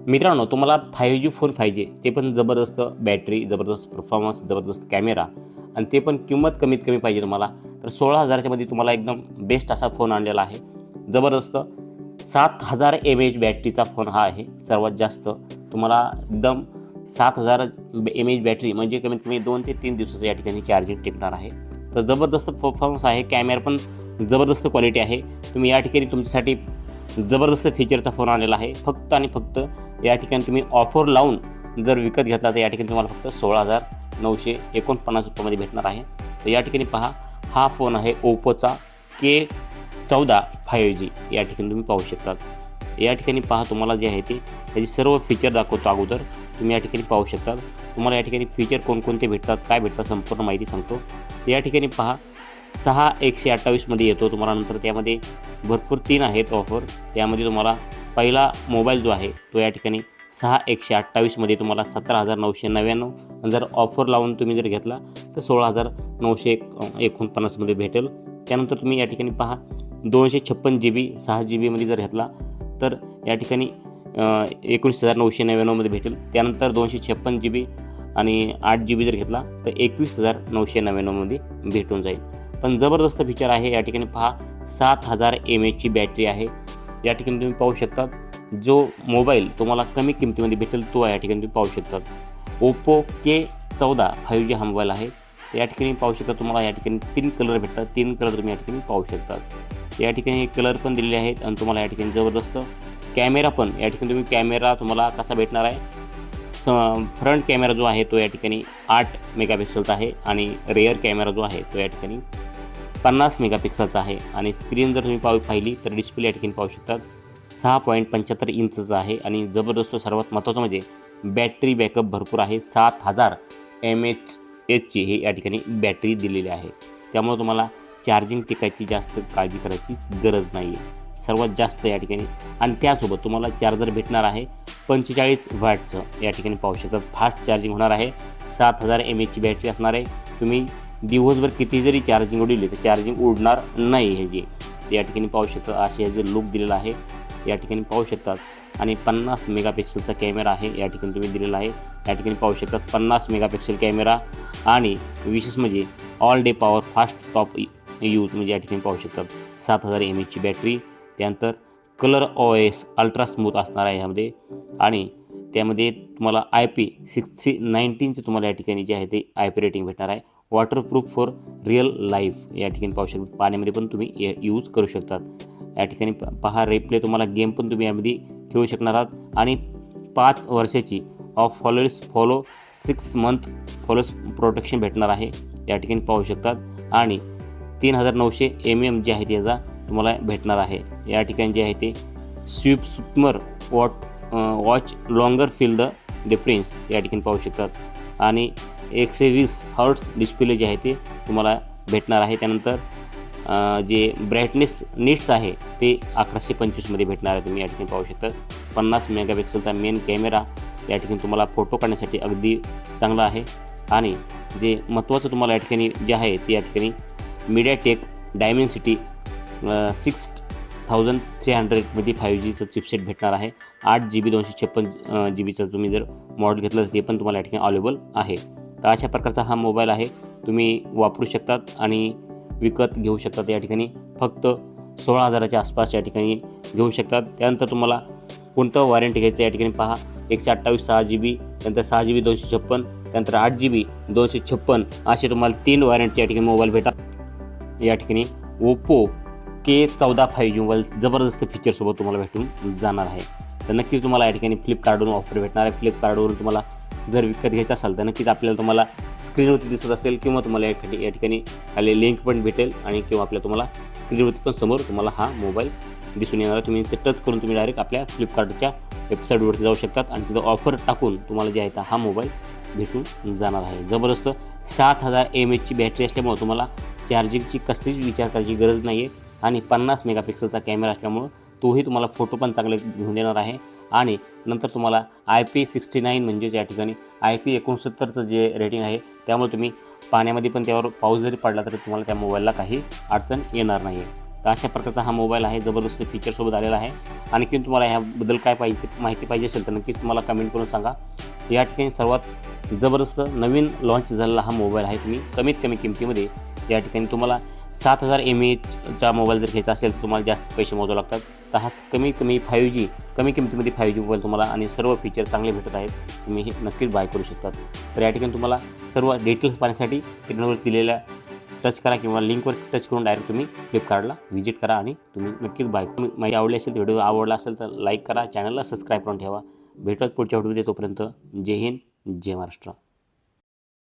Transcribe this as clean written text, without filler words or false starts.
मित्रांनो, तुम्हाला 5G phone पाहिजे, ते पण जबरदस्त बॅटरी, जबरदस्त परफॉर्मन्स, जबरदस्त कॅमेरा आणि ते पण किंमत कमीत कमी पाहिजे तुम्हाला, तर 16,000च्या मध्ये तुम्हाला एकदम बेस्ट असा फोन आणलेला आहे. जबरदस्त 7000 mAh बॅटरीचा फोन हा आहे. सर्वात जास्त तुम्हाला एकदम 7000 mAh बॅटरी म्हणजे कमीत कमी 2 ते 3 दिवसाचं या ठिकाणी चार्जिंग टिकणार आहे. तर जबरदस्त परफॉर्मन्स आहे, कॅमेरा पण जबरदस्त क्वालिटी आहे. तुम्ही या ठिकाणी तुमच्यासाठी जबरदस्त फीचरचा फोन आणलेला आहे. फक्त आणि फक्त या ठिकाणी तुम्ही ऑफर लावून जर विकत घेतला तर या ठिकाणी तुम्हाला फक्त 16,949 रुपयामध्ये भेटणार आहे. तर या ठिकाणी पहा, हा फोन आहे ओप्पोचा K14 5G. या ठिकाणी तुम्ही पाहू शकतात. या ठिकाणी पहा, तुम्हाला जे आहे ते त्याची सर्व फीचर दाखवतो अगोदर. तुम्ही या ठिकाणी पाहू शकतात. तुम्हाला या ठिकाणी फीचर कोणकोणते भेटतात, काय भेटतात, संपूर्ण माहिती सांगतो. या ठिकाणी पहा, 6128मध्ये येतो तुम्हाला. नंतर त्यामध्ये भरपूर 3 आहेत ऑफर. त्यामध्ये तुम्हाला पहिला मोबाईल जो आहे तो या ठिकाणी 6128मध्ये तुम्हाला 17,999. जर ऑफर लावून तुम्ही जर घेतला तर 16,949मध्ये भेटेल. त्यानंतर तुम्ही या ठिकाणी पहा, 256 GB 6 GBमध्ये जर घेतला तर या ठिकाणी 19,999मध्ये भेटेल. त्यानंतर 256 GB आणि 8 GB जर घेतला तर 21,999मध्ये भेटून जाईल. पण जबरदस्त फीचर आहे. या ठिकाणी पहा, 7000 mAhची बॅटरी आहे. या ठिकाणी तुम्ही पाहू शकतात. जो मोबाईल तुम्हाला कमी किमतीमध्ये भेटेल तो या ठिकाणी तुम्ही पाहू शकतात. ओप्पो K14 5G हा मोबाईल आहे. या ठिकाणी पाहू शकता, तुम्हाला या ठिकाणी 3 कलर भेटतात. 3 कलर तुम्ही या ठिकाणी पाहू शकतात. या ठिकाणी कलर पण दिलेले आहेत आणि तुम्हाला या ठिकाणी जबरदस्त कॅमेरा पण या ठिकाणी तुम्ही कॅमेरा तुम्हाला कसा भेटणार आहे. फ्रंट कॅमेरा जो आहे तो या ठिकाणी 8 मेगापिक्सलचा आहे आणि रिअर कॅमेरा जो आहे तो या ठिकाणी 50 मेगापिक्सलचा आहे. आणि स्क्रीन जर तुम्ही पाहिली तर डिस्प्ले या ठिकाणी पाहू शकतात 6.75 इंचचा आहे. आणि जबरदस्त सर्वात महत्त्वाचं म्हणजे बॅटरी बॅकअप भरपूर आहे. 7000 mAhची ही या ठिकाणी बॅटरी दिलेली आहे. त्यामुळे तुम्हाला चार्जिंग टिकायची जास्त काळजी करायची गरज नाही आहे सर्वात जास्त या ठिकाणी. आणि त्यासोबत तुम्हाला चार्जर भेटणार आहे 45 वॅटचं. या ठिकाणी पाहू शकतात. फास्ट चार्जिंग होणार आहे. 7000 mAhची बॅटरी असणार आहे. तुम्ही दिवसभर किती जरी चार्जिंग उडवली तर चार्जिंग उडणार नाही. हे जे या ठिकाणी पाहू शकता, असे जे लुक दिलेला आहे या ठिकाणी पाहू शकतात. आणि 50 मेगापिक्सलचा कॅमेरा आहे या ठिकाणी तुम्ही दिलेला आहे. या ठिकाणी पाहू शकतात 50 मेगापिक्सल कॅमेरा. आणि विशेष म्हणजे all day power fast top use म्हणजे या ठिकाणी पाहू शकतात 7000 mAhची बॅटरी. त्यानंतर कलर OS अल्ट्रा स्मूथ असणार आहे यामध्ये. आणि त्यामध्ये तुम्हाला IP6019चं तुम्हाला या ठिकाणी जे आहे ते IP रेटिंग भेटणार आहे. वॉटरप्रूफ फॉर रिअल लाईफ या ठिकाणी पाहू शकता. पाण्यामध्ये पण तुम्ही यूज करू शकतात. या ठिकाणी पहा, रिप्ले तुम्हाला गेम पण तुम्ही यामध्ये खेळू शकणार आहात. आणि 5 वर्षाची फॉलो 6 मंथ फॉलोस प्रोटेक्शन भेटणार आहे या ठिकाणी पाहू शकतात. आणि 3900 mm जे आहे त्याचा तुम्हाला भेटणार आहे. या ठिकाणी जे आहे ते स्मर watch longer feel the difference या ठिकाणी पाहू शकतात. आणि 120 हर्ट्स डिस्प्ले जे आहे ते तुम्हाला भेटणार आहे. त्यानंतर जे ब्राईटनेस निट्स आहे ते 1125मध्ये भेटणार आहे. तुम्ही या ठिकाणी पाहू शकता. 50 मेगापिक्सलचा मेन कॅमेरा या ठिकाणी तुम्हाला फोटो काढण्यासाठी अगदी चांगला आहे. आणि जे महत्त्वाचं तुम्हाला या ठिकाणी जे आहे ते या ठिकाणी मीडियाटेक डायमेन्सिटी 6300मध्ये 5Gचं चिपसेट भेटणार आहे. 8 GB 256 GBचं तुम्ही जर मॉडेल घेतलं तर ते पण तुम्हाला या ठिकाणी अवेलेबल आहे. तर अशा प्रकारचा हा मोबाईल आहे. तुम्ही वापरू शकतात आणि विकत घेऊ शकतात. या ठिकाणी फक्त 16,000च्या आसपास या ठिकाणी घेऊ शकतात. त्यानंतर तुम्हाला कोणतं वॉरंटी घ्यायचं या ठिकाणी पहा, 128 6 GB, त्यानंतर 6 GB 256, त्यानंतर 8 GB 256 असे तुम्हाला 3 वॉरंटी या ठिकाणी मोबाईल भेटतात. या ठिकाणी ओप्पो K14 5G मोबाईल जबरदस्त फीचरसोबत तुम्हाला भेटून जाणार आहे. तर नक्कीच तुम्हाला या ठिकाणी फ्लिपकार्टवरून ऑफर भेटणार आहे. फ्लिपकार्टवरून तुम्हाला जर विकत घ्यायचं असेल तर नक्कीच आपल्याला तुम्हाला स्क्रीनवरती दिसत असेल किंवा तुम्हाला या ठिकाणी खाली लिंक पण भेटेल आणि किंवा आपल्याला तुम्हाला स्क्रीनवरती पण समोर तुम्हाला हा मोबाईल दिसून येणार आहे. तुम्ही ते टच करून तुम्ही डायरेक्ट आपल्या फ्लिपकार्टच्या वेबसाईटवरती जाऊ शकतात आणि तिथं ऑफर टाकून तुम्हाला जे आहे हा मोबाईल भेटून जाणार आहे. जबरदस्त 7000 mAhची बॅटरी असल्यामुळे तुम्हाला चार्जिंगची कसलीच विचार करायची गरज नाही आहे. आणि 50 मेगापिक्सलचा कॅमेरा असल्यामुळं तोही तुम्हाला फोटो पण चांगले घेऊन देणार आहे. आणि नंतर तुम्हाला IP69 म्हणजेच या ठिकाणी IP69चं जे रेटिंग आहे त्यामुळे तुम्ही पाण्यामध्ये पण त्यावर पाऊस जरी पडला तरी तुम्हाला त्या मोबाईलला काही अडचण येणार नाही आहे. तर अशा प्रकारचा हा मोबाईल आहे, जबरदस्त फीचरसोबत आलेला आहे. आणखीन तुम्हाला ह्याबद्दल काय माहिती पाहिजे असेल तर नक्कीच तुम्हाला कमेंट करून सांगा. या ठिकाणी सर्वात जबरदस्त नवीन लॉन्च झालेला हा मोबाईल आहे. तुम्ही कमीत कमी किमतीमध्ये या ठिकाणी तुम्हाला 7000 mAhचा मोबाईल जर घ्यायचा असेल तर तुम्हाला जास्त पैसे मोजावे लागतात. तर हा कमी किमतीमध्ये 5G मोबाईल तुम्हाला आणि सर्व फीचर चांगले भेटत आहेत. तुम्ही हे नक्कीच बाय करू शकतात. तर या ठिकाणी तुम्हाला सर्व डिटेल्स पाहण्यासाठी स्क्रीनवर दिलेल्या टच करा किंवा लिंकवर टच करून डायरेक्ट तुम्ही फ्लिपकार्टला व्हिजिट करा आणि तुम्ही नक्कीच बाय करा. माहिती आवडली असेल, व्हिडिओ आवडला असेल तर लाईक करा, चॅनलला सबस्क्राईब करून ठेवा. भेटूयात पुढच्या व्हिडिओमध्ये. तोपर्यंत जय हिंद, जय महाराष्ट्र.